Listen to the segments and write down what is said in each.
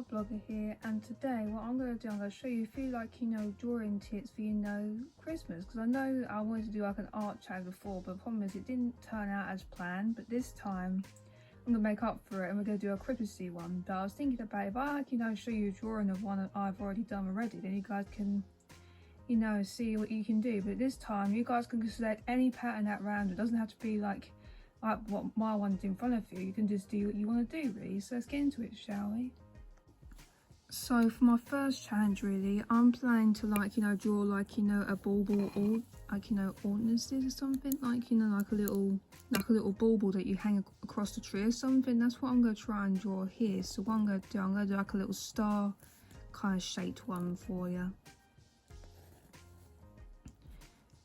art blogger here, and today what I'm going to do, I'm going to show you a few drawing tips for Christmas, because I know I wanted to do like an art challenge before, but the problem is it didn't turn out as planned. But this time I'm going to make up for it and we're going to do a Christmassy one. But I was thinking about if I show you a drawing of one that I've already done already, then you guys can see what you can do. But this time you guys can select any pattern at random. It doesn't have to be like what my one's in front of you. You can just do what you want to do, really. So let's get into it, shall we? So for my first challenge, really, I'm planning to draw a bauble, or ordinances or something, like a little bauble that you hang across the tree or something. That's what I'm going to try and draw here. So what I'm going to do like a little star kind of shaped one for you.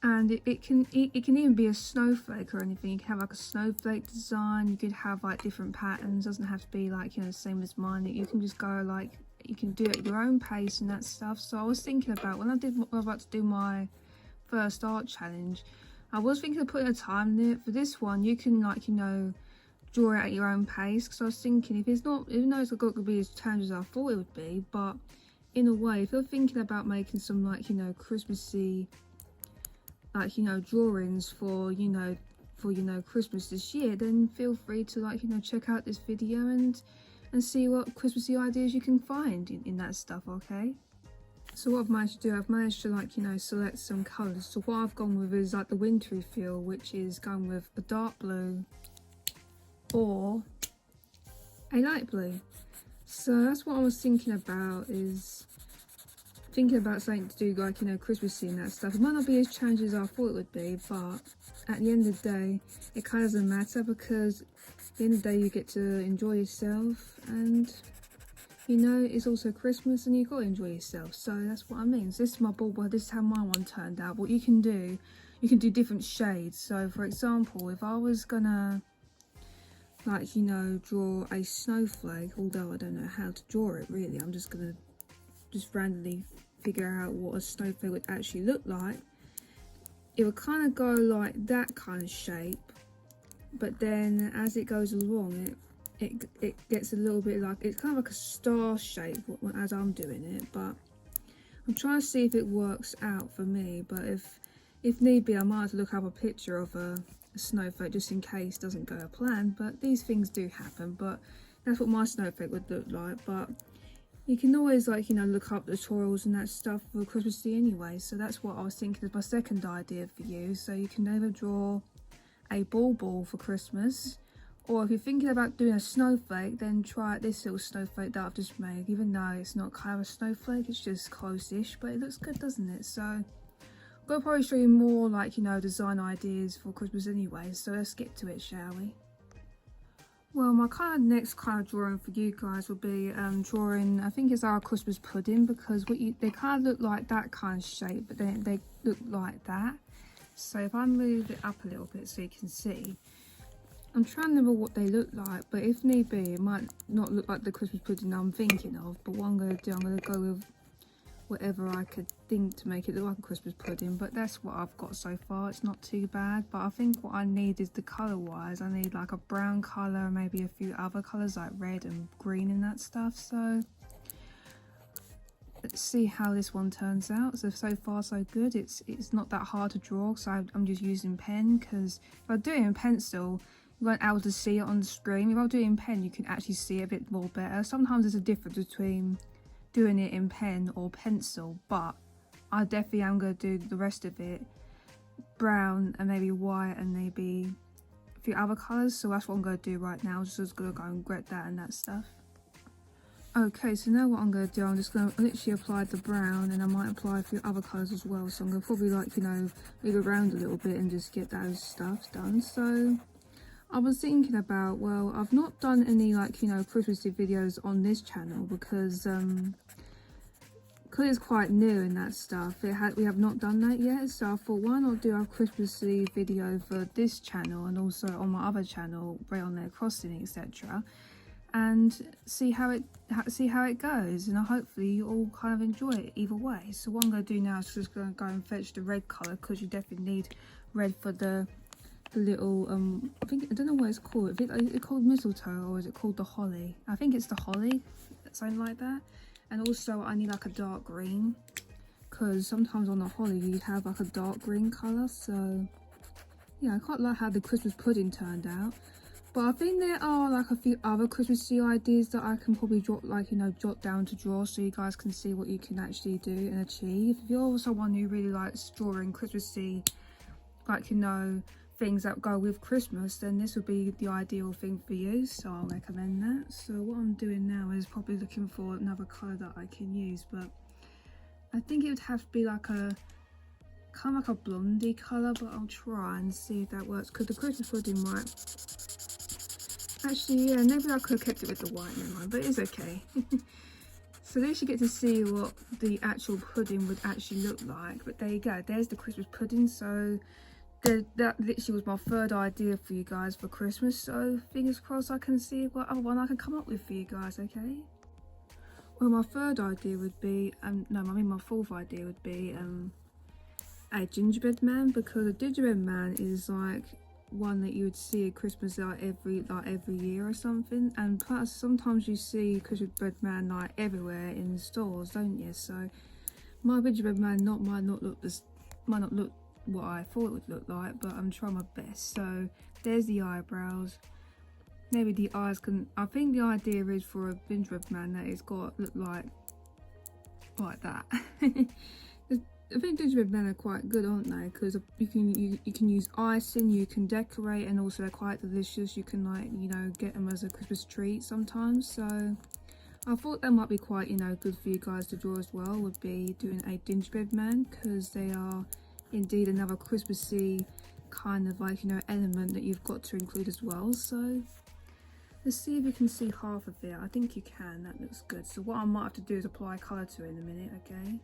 And it can even be a snowflake or anything. You can have like a snowflake design. You could have like different patterns. Doesn't have to be the same as mine. You can just go you can do it at your own pace and that stuff. So I was thinking about when I was about to do my first art challenge, I was thinking of putting a time limit for this one. You can draw it at your own pace, because I was thinking if it's not, even though it's not going to be as challenging as I thought it would be, but in a way, if you're thinking about making some Christmassy drawings for Christmas this year, then feel free to check out this video and see what Christmassy ideas you can find in that stuff. Okay, so what I've managed to do, I've managed to select some colours. So what I've gone with is the wintry feel, which is going with a dark blue or a light blue. So that's what I was thinking about, is thinking about something to do Christmassy and that stuff. It might not be as challenging as I thought it would be, but at the end of the day it kind of doesn't matter, because at the end of the day you get to enjoy yourself, and it's also Christmas and you've got to enjoy yourself. So that's what I mean. So this is my bauble, this is how my one turned out. What you can do different shades. So for example, if I was gonna draw a snowflake, although I don't know how to draw it really, I'm just gonna randomly figure out what a snowflake would actually look like. It would kind of go like that kind of shape, but then as it goes along, it gets a little bit it's kind of like a star shape as I'm doing it. But I'm trying to see if it works out for me, but if need be, I might have to look up a picture of a snowflake just in case it doesn't go to plan. But these things do happen. But that's what my snowflake would look like. But you can always look up the tutorials and that stuff for Christmassy anyway. So that's what I was thinking is my second idea for you. So you can either draw a bauble for Christmas, or if you're thinking about doing a snowflake, then try this little snowflake that I've just made. Even though it's not kind of a snowflake, it's just close-ish, but it looks good, doesn't it? So I'm gonna probably show you more design ideas for Christmas anyway. So let's get to it, shall we? Well, my next drawing for you guys will be drawing, I think it's our Christmas pudding, because they kind of look like that kind of shape, but then they look like that. So if I move it up a little bit so you can see, I'm trying to remember what they look like, but if need be, it might not look like the Christmas pudding I'm thinking of. But what I'm going to do, I'm going to go with whatever I could think to make it look like a Christmas pudding. But that's what I've got so far. It's not too bad, but I think what I need is the colour wise, I need a brown colour, maybe a few other colours like red and green and that stuff. So let's see how this one turns out. So far so good. It's not that hard to draw, so I'm just using pen, because if I do it in pencil you won't be able to see it on the screen. If I do it in pen, you can actually see it a bit more better. Sometimes there's a difference between doing it in pen or pencil, but I definitely am going to do the rest of it brown and maybe white and maybe a few other colours. So that's what I'm going to do right now. I'm just going to go and grab that and that stuff. Okay, so now what I'm going to do, I'm just going to literally apply the brown, and I might apply a few other colours as well. So I'm going to probably move around a little bit and just get those stuff done. So I was thinking about, well, I've not done any Christmassy videos on this channel because it's quite new and that stuff. We have not done that yet, so I thought, why not do a Christmassy video for this channel and also on my other channel, Raylongleg Crossing, etc., and see how it goes, and hopefully you all kind of enjoy it either way. So what I'm going to do now is just going to go and fetch the red colour, because you definitely need red for the little I don't know what it's called. Is it called mistletoe or is it called the holly? I think it's the holly. something like that. And also I need like a dark green, because sometimes on the holly you have like a dark green colour. So yeah, I quite like how the Christmas pudding turned out. But I think there are like a few other Christmassy ideas that I can probably jot down to draw, so you guys can see what you can actually do and achieve. If you're someone who really likes drawing Christmassy, like, you know, things that go with Christmas, then this would be the ideal thing for you, so I'll recommend that. So what I'm doing now is probably looking for another colour that I can use, but I think it would have to be like a kind of like a blondie colour, but I'll try and see if that works, because the Christmas pudding might actually, yeah, maybe I could have kept it with the white, never mind, but it's okay. So at least you get to see what the actual pudding would actually look like. But there you go, there's the Christmas pudding. So that literally was my third idea for you guys for Christmas. So fingers crossed I can see what other one I can come up with for you guys, okay? Well, my third idea would be, my fourth idea would be a gingerbread man, because a gingerbread man is like one that you would see at Christmas like every year or something. And plus sometimes you see gingerbread man like everywhere in the stores, don't you? So my gingerbread man might not look what I thought it would look like, but I'm trying my best. So there's the eyebrows. Maybe the eyes can, I think the idea is for a gingerbread man that it's got to look like that. I think gingerbread men are quite good, aren't they? Because you can use icing, you can decorate, and also they're quite delicious. You can, like, you know, get them as a Christmas treat sometimes. So I thought that might be quite, you know, good for you guys to draw as well, would be doing a gingerbread man, because they are indeed another Christmassy kind of, like, you know, element that you've got to include as well. So let's see if you can see half of it. I think you can, that looks good. So what I might have to do is apply colour to it in a minute, okay?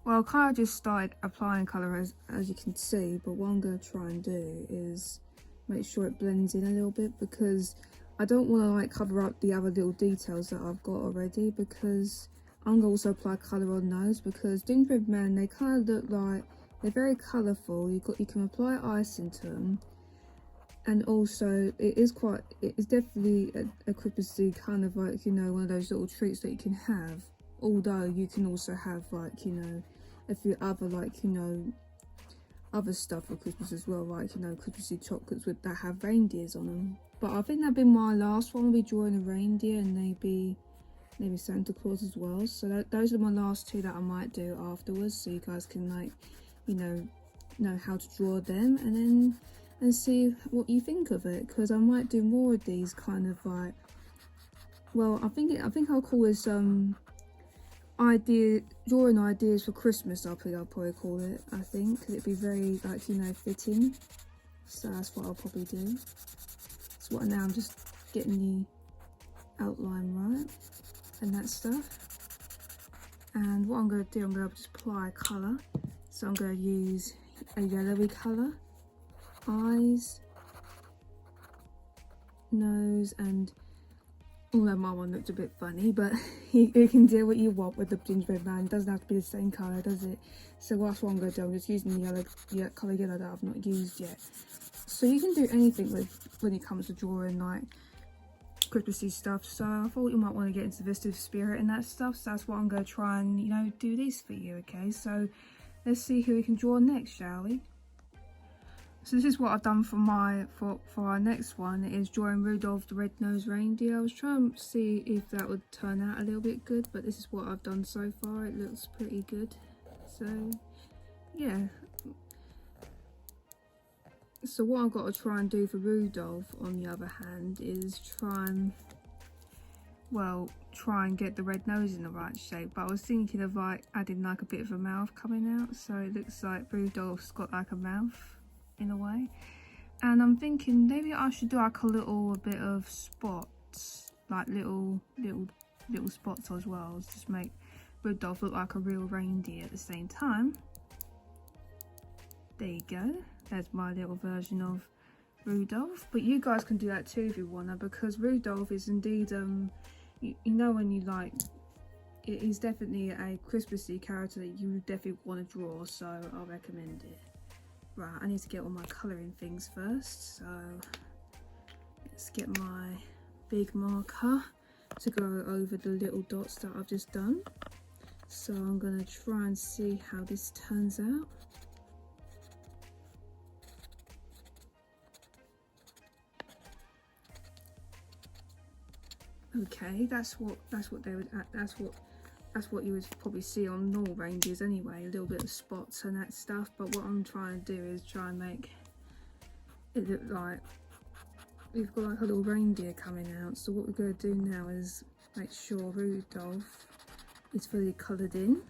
Well, I kind of just started applying colour as you can see, but what I'm going to try and do is make sure it blends in a little bit, because I don't want to like cover up the other little details that I've got already, because I'm going to also apply colour on those, because gingerbread men, they kind of look like, they're very colourful. You can apply icing to them, and also it is definitely a Christmassy kind of, like, you know, one of those little treats that you can have. Although you can also have, like, you know, a few other, like, you know, other stuff for Christmas as well, like, you know, Christmassy chocolates that have reindeers on them. But I think that'd be my last one. Will be drawing a reindeer and maybe Santa Claus as well. So those are my last two that I might do afterwards, so you guys can, like, you know how to draw them, and see what you think of it, because I might do more of these kind of, like, well, I think I'll call this drawing ideas for Christmas. I'll probably call it, I think, because it'd be very, like, you know, fitting. So that's what I'll probably do. So now I'm just getting the outline right and that stuff. And what I'm going to do, I'm going to just apply colour. So I'm going to use a yellowy colour, eyes, nose, and although my one looked a bit funny, but you can do what you want with the gingerbread man. It doesn't have to be the same colour, does it? So that's what I'm going to do. I'm just using the colour yellow that I've not used yet. So you can do anything when it comes to drawing, like, Christmassy stuff. So I thought you might want to get into the festive spirit and that stuff. So that's what I'm going to try and, you know, do this for you, okay? So let's see who we can draw next, shall we? So this is what I've done for our next one, is drawing Rudolph the Red-Nosed Reindeer. I was trying to see if that would turn out a little bit good, but this is what I've done so far. It looks pretty good. So yeah. So what I've got to try and do for Rudolph, on the other hand, is try and get the red nose in the right shape. But I was thinking of, like, adding, like, a bit of a mouth coming out, so it looks like Rudolph's got, like, a mouth in a way. And I'm thinking maybe I should do, like, a bit of spots, like little spots as well, just make Rudolph look like a real reindeer at the same time. There you go. There's my little version of Rudolph. But you guys can do that too if you wanna, because Rudolph is indeed you know, when you, like, he's definitely a Christmassy character that you definitely want to draw, so I'll recommend it. Right, I need to get all my colouring things first, so let's get my big marker to go over the little dots that I've just done. So I'm going to try and see how this turns out. Okay, that's what they would that's what you would probably see on normal reindeers anyway, a little bit of spots and that stuff. But what I'm trying to do is try and make it look like we've got like a little reindeer coming out. So what we're going to do now is make sure Rudolph is fully coloured in.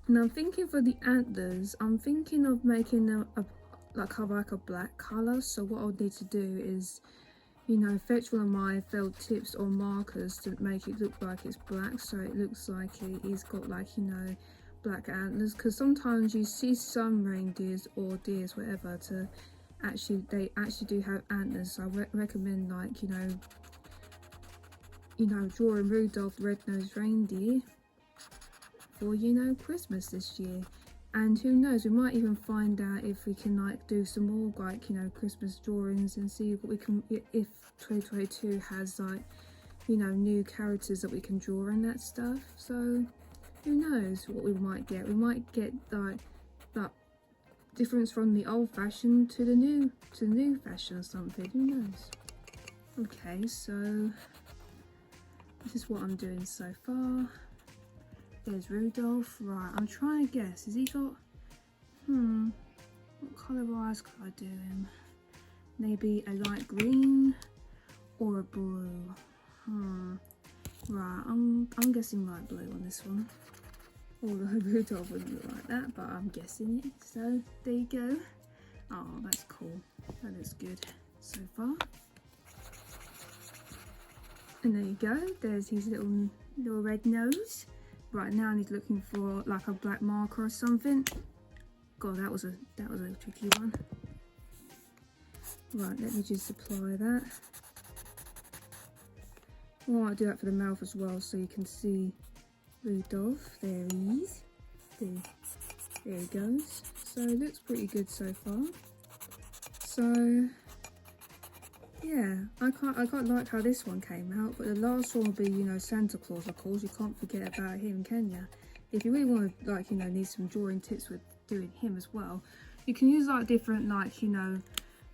And I'm thinking for the antlers, I'm thinking of making them like a black colour. So what I'll need to do is, you know, fetch one of my felt tips or markers to make it look like it's black, so it looks like it's got like, you know, black antlers. Because sometimes you see some reindeers or deers, whatever, they actually do have antlers. So I recommend, like, you know, drawing Rudolph the Red-Nosed Reindeer for, you know, Christmas this year. And who knows, we might even find out if we can like do some more like, you know, Christmas drawings and see what we can, if 2022 has like, you know, new characters that we can draw and that stuff. So who knows what we might get. We might get like that difference from the old fashion to the new fashion or something. Who knows? Okay, so this is what I'm doing so far. There's Rudolph. Right, I'm trying to guess. Has he got... what colour of eyes could I do him? Maybe a light green or a blue. Right, I'm guessing light blue on this one. Although Rudolph wouldn't look like that, but I'm guessing it. So there you go. Oh, that's cool. That looks good so far. And there you go. There's his little red nose. Right, now he's looking for like a black marker or something. God, that was a tricky one. Right, let me just apply that. I want to do that for the mouth as well, so you can see Rudolph. There he is. There he goes. So it looks pretty good so far. So yeah, I quite like how this one came out, but the last one will be, you know, Santa Claus, of course. You can't forget about him, can you? If you really want to, like, you know, need some drawing tips with doing him as well, you can use like different, like, you know,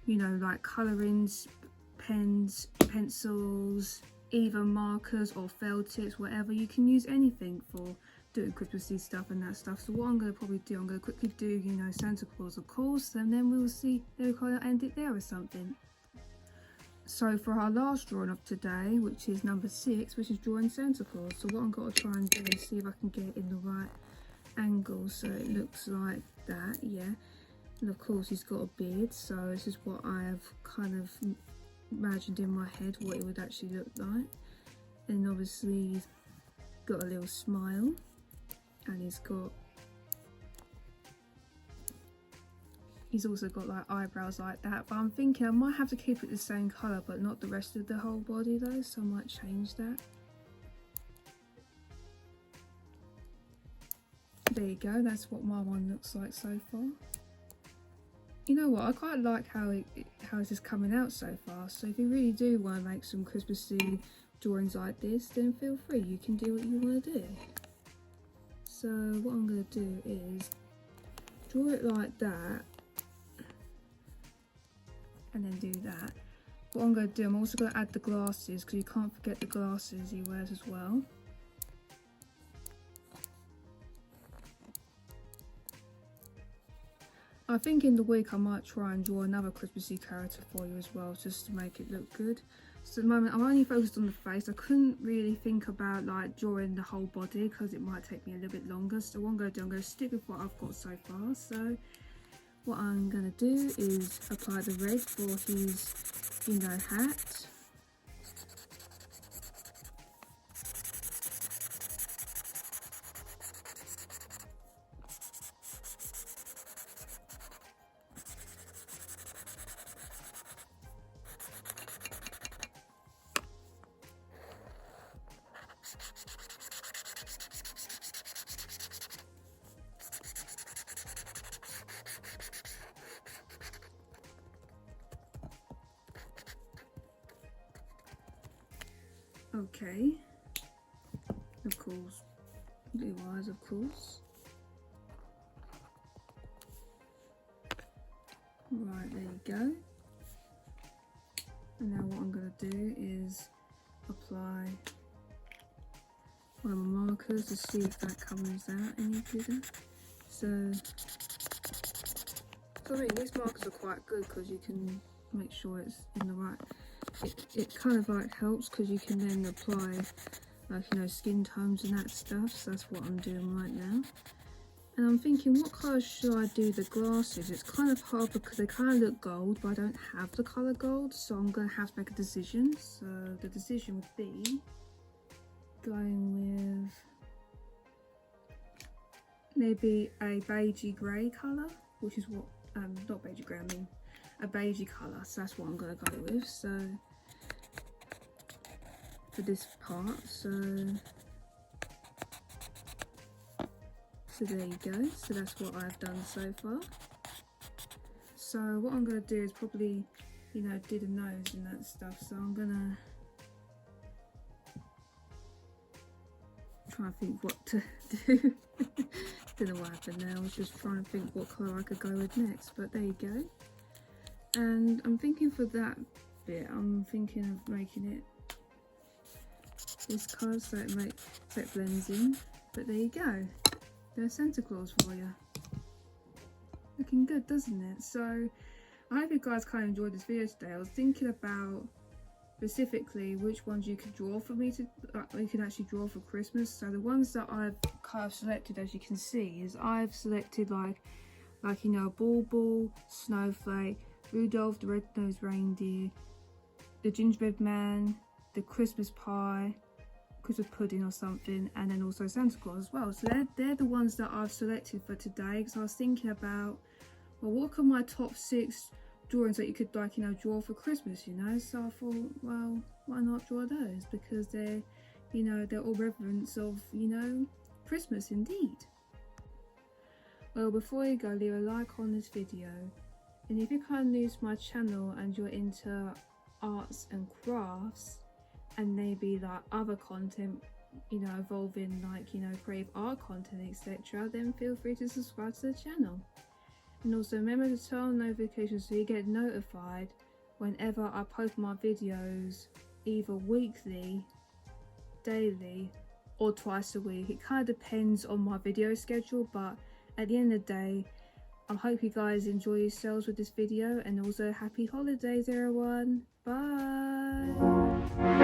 like colorings, pens, pencils, even markers or felt tips, whatever. You can use anything for doing Christmassy stuff and that stuff. So what I'm going to probably do, I'm going to quickly do, you know, Santa Claus, of course, and then we'll see, they'll kind of end it there or something. So for our last drawing of today, which is number 6, which is drawing Santa Claus. So what I'm going to try and do is see if I can get it in the right angle so it looks like that, yeah. And of course he's got a beard, so this is what I have kind of imagined in my head what it would actually look like. And obviously he's got a little smile, and he's also got like eyebrows like that, but I'm thinking I might have to keep it the same colour but not the rest of the whole body though, so I might change that. There you go, that's what my one looks like so far. You know what, I quite like how it's just coming out so far, so if you really do want to make some Christmassy drawings like this, then feel free, you can do what you want to do. So what I'm going to do is draw it like that, and then do that. What I'm going to do, I'm also going to add the glasses, because you can't forget the glasses he wears as well. I think in the week I might try and draw another Christmassy character for you as well, just to make it look good. So at the moment I'm only focused on the face. I couldn't really think about like drawing the whole body because it might take me a little bit longer. So what I'm going to do, I'm going to stick with what I've got so far. So what I'm going to do is apply the red for his, you know, hat. Okay, of course, blue eyes, of course. Right, there you go. And now what I'm going to do is apply one of my markers to see if that comes out any gooder. So I mean, these markers are quite good because you can make sure it's in the right. It kind of like helps because you can then apply, like, you know, skin tones and that stuff. So that's what I'm doing right now. And I'm thinking, what colour should I do the glasses? It's kind of hard because they kind of look gold, but I don't have the colour gold, so I'm going to have to make a decision. So the decision would be going with maybe a beigey grey colour, which is what, not beigey grey, I mean a beigey colour. So that's what I'm going to go with. So for this part, so there you go. So that's what I've done so far. So what I'm going to do is probably, you know, do the nose and that stuff. So I'm going to try and think what to do. Don't know what happened there. I was just trying to think what colour I could go with next. But there you go. And I'm thinking for that bit, I'm thinking of making it this colour so it blends in. But there you go. There's Santa Claus for you. Looking good, doesn't it? So I hope you guys kind of enjoyed this video today. I was thinking about specifically which ones you could draw for me to, you can actually draw for Christmas. So the ones that I've kind of selected, as you can see, is I've selected like you know, Bauble, Snowflake, Rudolph the Red-Nosed Reindeer, the Gingerbread Man, the Christmas Pie, Christmas pudding or something, and then also Santa Claus as well. So they're the ones that I've selected for today, because I was thinking about, well, what are my top 6 drawings that you could, like, you know, draw for Christmas, you know? So I thought, well, why not draw those, because they're, you know, they're all reverence of, you know, Christmas indeed. Well, before you go, leave a like on this video, and if you're kind of new to my channel and you're into arts and crafts, and maybe like other content, you know, involving like, you know, creative art content, etc., then feel free to subscribe to the channel. And also remember to turn on notifications so you get notified whenever I post my videos, either weekly, daily, or twice a week. It kind of depends on my video schedule, but at the end of the day, I hope you guys enjoy yourselves with this video, and also happy holidays everyone. Bye.